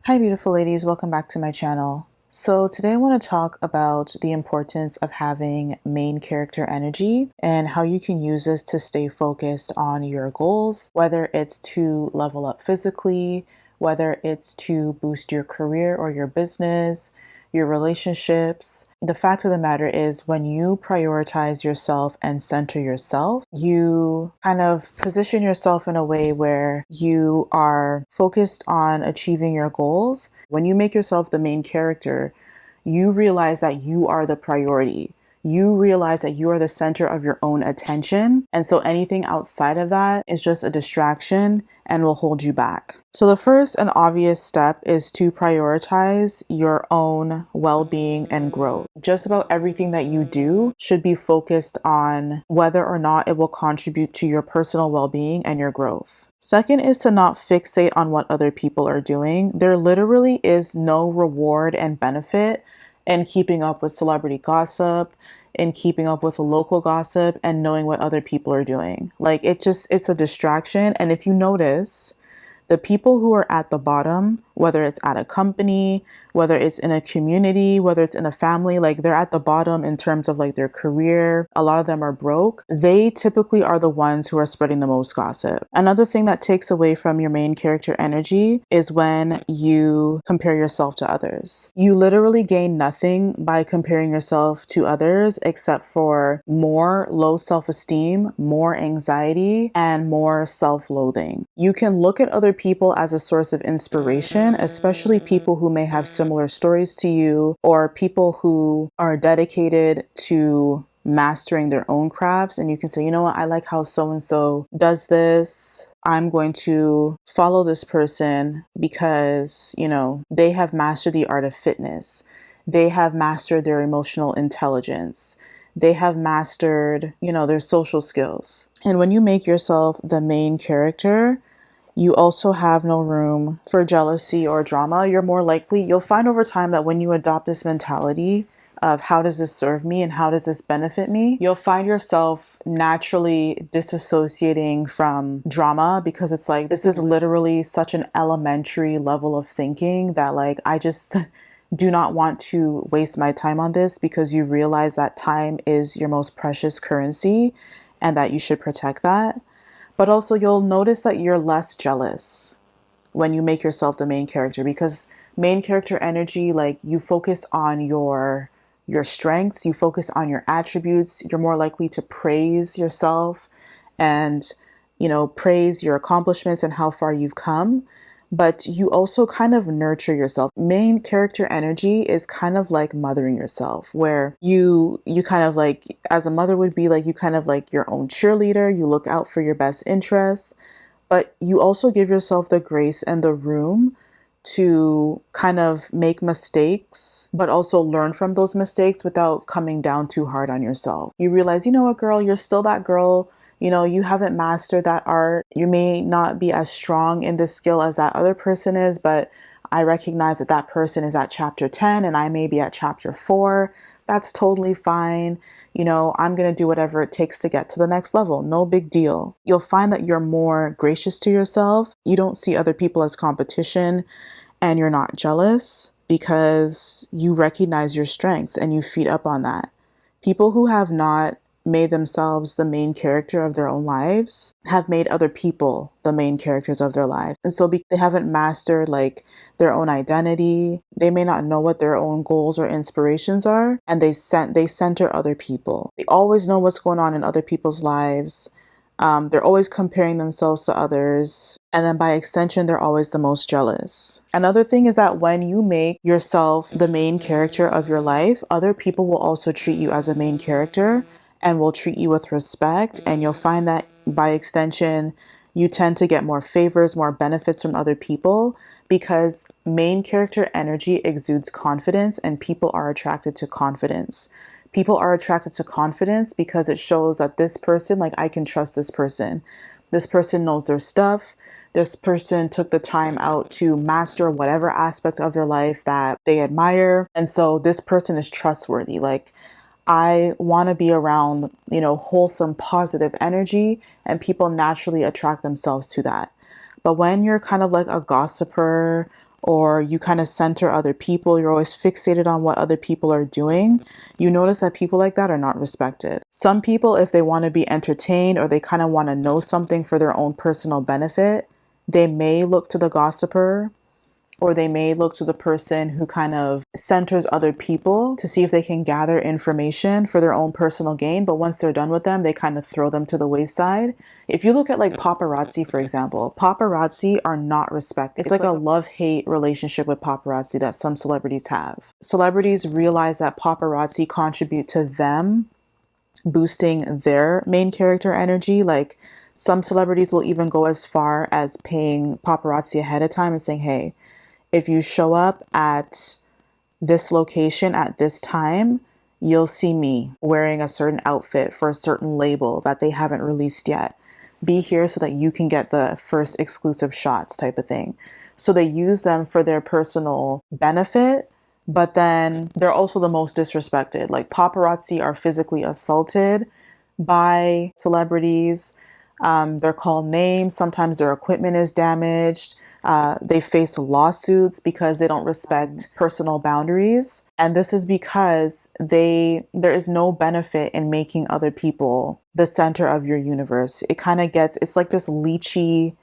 Hi beautiful ladies, welcome back to my channel. So today I want to talk about the importance of having main character energy and how you can use this to stay focused on your goals, whether it's to level up physically, whether it's to boost your career or your business, your relationships. The fact of the matter is, when you prioritize yourself and center yourself, you kind of position yourself in a way where you are focused on achieving your goals. When you make yourself the main character, you realize that you are the priority. You realize that you are the center of your own attention. And so anything outside of that is just a distraction and will hold you back. So the first and obvious step is to prioritize your own well-being and growth. Just about everything that you do should be focused on whether or not it will contribute to your personal well-being and your growth. Second is to not fixate on what other people are doing. There literally is no reward and benefit in keeping up with celebrity gossip, in keeping up with local gossip, and knowing what other people are doing. Like, it's a distraction. And if you notice, the people who are at the bottom, whether it's at a company, whether it's in a community, whether it's in a family, like they're at the bottom in terms of like their career. A lot of them are broke. They typically are the ones who are spreading the most gossip. Another thing that takes away from your main character energy is when you compare yourself to others. You literally gain nothing by comparing yourself to others except for more low self-esteem, more anxiety, and more self-loathing. You can look at other people as a source of inspiration, especially people who may have similar stories to you, or people who are dedicated to mastering their own crafts. And you can say, you know what, I like how so-and-so does this. I'm going to follow this person because, you know, they have mastered the art of fitness. They have mastered their emotional intelligence. They have mastered, you know, their social skills. And when you make yourself the main character, you also have no room for jealousy or drama. You'll find over time that when you adopt this mentality of how does this serve me and how does this benefit me, you'll find yourself naturally disassociating from drama, because it's like, this is literally such an elementary level of thinking that like, I just do not want to waste my time on this, because you realize that time is your most precious currency and that you should protect that. But also you'll notice that you're less jealous when you make yourself the main character, because main character energy, like, you focus on your strengths, you focus on your attributes. You're more likely to praise yourself and, you know, praise your accomplishments and how far you've come. But you also kind of nurture yourself. Main character energy is kind of like mothering yourself, where you kind of like, as a mother would be like, you kind of like your own cheerleader. You look out for your best interests, but you also give yourself the grace and the room to kind of make mistakes, but also learn from those mistakes without coming down too hard on yourself. You realize, you know what, girl, you're still that girl. You know, you haven't mastered that art. You may not be as strong in this skill as that other person is, but I recognize that that person is at chapter 10 and I may be at chapter 4. That's totally fine. You know, I'm going to do whatever it takes to get to the next level. No big deal. You'll find that you're more gracious to yourself. You don't see other people as competition, and you're not jealous because you recognize your strengths and you feed up on that. People who have not made themselves the main character of their own lives have made other people the main characters of their life. And so they haven't mastered like their own identity. They may not know what their own goals or inspirations are, and they center other people. They always know what's going on in other people's lives. They're always comparing themselves to others. And then by extension, they're always the most jealous. Another thing is that when you make yourself the main character of your life, other people will also treat you as a main character and will treat you with respect. And you'll find that by extension, you tend to get more favors, more benefits from other people, because main character energy exudes confidence, and people are attracted to confidence. People are attracted to confidence because it shows that this person, like, I can trust this person. This person knows their stuff. This person took the time out to master whatever aspect of their life that they admire. And so this person is trustworthy. Like, I want to be around, you know, wholesome, positive energy, and people naturally attract themselves to that. But when you're kind of like a gossiper, or you kind of center other people, you're always fixated on what other people are doing, you notice that people like that are not respected. Some people, if they want to be entertained or they kind of want to know something for their own personal benefit, they may look to the gossiper, or they may look to the person who kind of centers other people to see if they can gather information for their own personal gain. But once they're done with them, they kind of throw them to the wayside. If you look at like paparazzi, for example, paparazzi are not respected. It's like a love-hate relationship with paparazzi that some celebrities have. Celebrities realize that paparazzi contribute to them boosting their main character energy. Like some celebrities will even go as far as paying paparazzi ahead of time and saying, hey, if you show up at this location at this time, you'll see me wearing a certain outfit for a certain label that they haven't released yet. Be here so that you can get the first exclusive shots type of thing. So they use them for their personal benefit, but then they're also the most disrespected. Like paparazzi are physically assaulted by celebrities. They're called names. Sometimes their equipment is damaged. They face lawsuits because they don't respect personal boundaries. And this is because there is no benefit in making other people the center of your universe. It's like this leechy,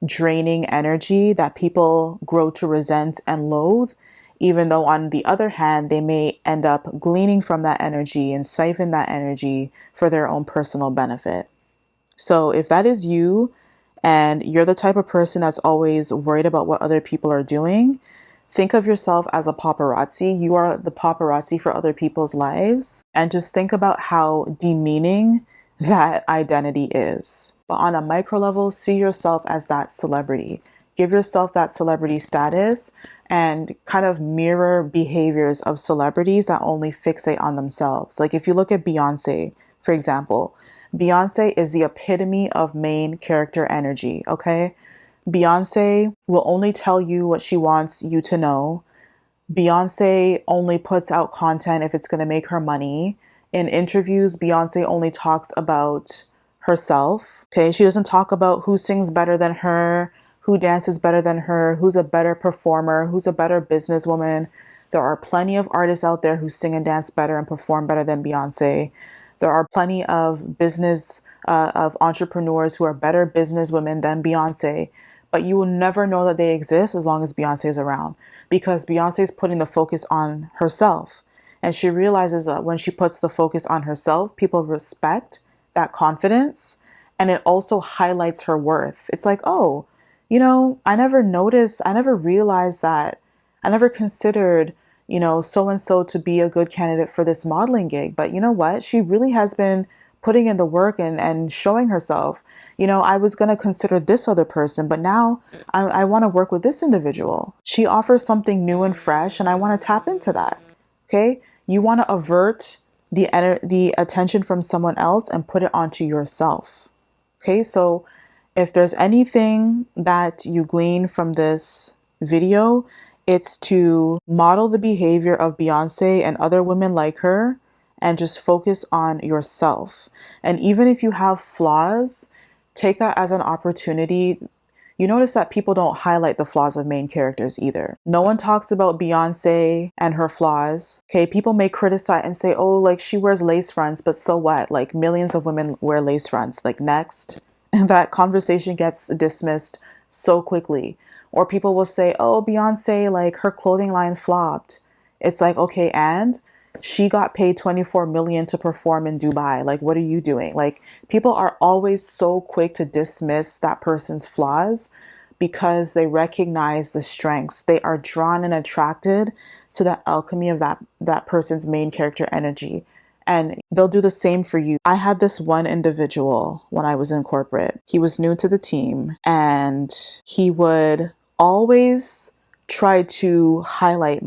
draining energy that people grow to resent and loathe, even though on the other hand, they may end up gleaning from that energy and siphon that energy for their own personal benefit. So if that is you, and you're the type of person that's always worried about what other people are doing, think of yourself as a paparazzi. You are the paparazzi for other people's lives. And just think about how demeaning that identity is. But on a micro level, see yourself as that celebrity. Give yourself that celebrity status and kind of mirror behaviors of celebrities that only fixate on themselves. Like if you look at Beyonce, for example, Beyonce is the epitome of main character energy, okay? Beyonce will only tell you what she wants you to know. Beyonce only puts out content if it's going to make her money. In interviews, Beyonce only talks about herself, okay? She doesn't talk about who sings better than her, who dances better than her, who's a better performer, who's a better businesswoman. There are plenty of artists out there who sing and dance better and perform better than Beyonce. There are plenty of of entrepreneurs who are better businesswomen than Beyonce, but you will never know that they exist as long as Beyonce is around, because Beyonce is putting the focus on herself. And she realizes that when she puts the focus on herself, people respect that confidence, and it also highlights her worth. It's like, oh, I never realized that, I never considered so and so to be a good candidate for this modeling gig. But you know what? She really has been putting in the work and showing herself. I was going to consider this other person, but now I want to work with this individual. She offers something new and fresh, and I want to tap into that. Okay? You want to avert the attention from someone else and put it onto yourself. Okay? So if there's anything that you glean from this video, it's to model the behavior of Beyonce and other women like her and just focus on yourself. And even if you have flaws, take that as an opportunity. You notice that people don't highlight the flaws of main characters either. No one talks about Beyonce and her flaws. Okay, people may criticize and say, oh, like she wears lace fronts, but so what? Like millions of women wear lace fronts. Like next. And that conversation gets dismissed so quickly. Or people will say, oh, Beyonce, like her clothing line flopped. It's like, okay, and she got paid $24 million to perform in Dubai. Like, what are you doing? Like, people are always so quick to dismiss that person's flaws because they recognize the strengths. They are drawn and attracted to the alchemy of that person's main character energy. And they'll do the same for you. I had this one individual when I was in corporate. He was new to the team, and he would always try to highlight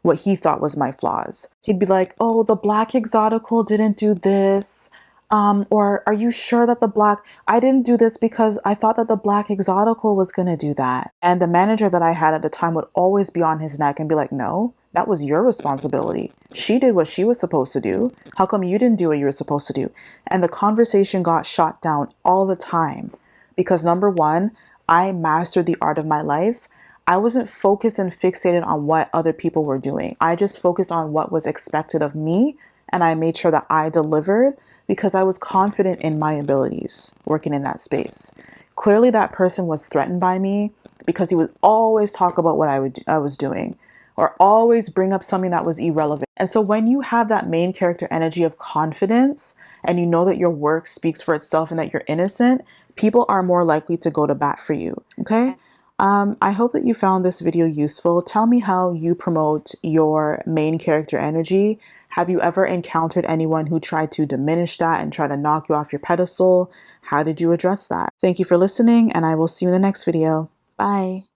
what he thought was my flaws. He'd be like, oh, the black Exotical didn't do this. Or are you sure that I didn't do this because I thought that the black Exotical was going to do that. And the manager that I had at the time would always be on his neck and be like, no, that was your responsibility. She did what she was supposed to do. How come you didn't do what you were supposed to do? And the conversation got shot down all the time because number one, I mastered the art of my life. I wasn't focused and fixated on what other people were doing. I just focused on what was expected of me, and I made sure that I delivered because I was confident in my abilities working in that space. Clearly, that person was threatened by me because he would always talk about what I was doing or always bring up something that was irrelevant. And so when you have that main character energy of confidence and you know that your work speaks for itself and that you're innocent, people are more likely to go to bat for you. Okay? I hope that you found this video useful. Tell me how you promote your main character energy. Have you ever encountered anyone who tried to diminish that and try to knock you off your pedestal? How did you address that? Thank you for listening, and I will see you in the next video. Bye.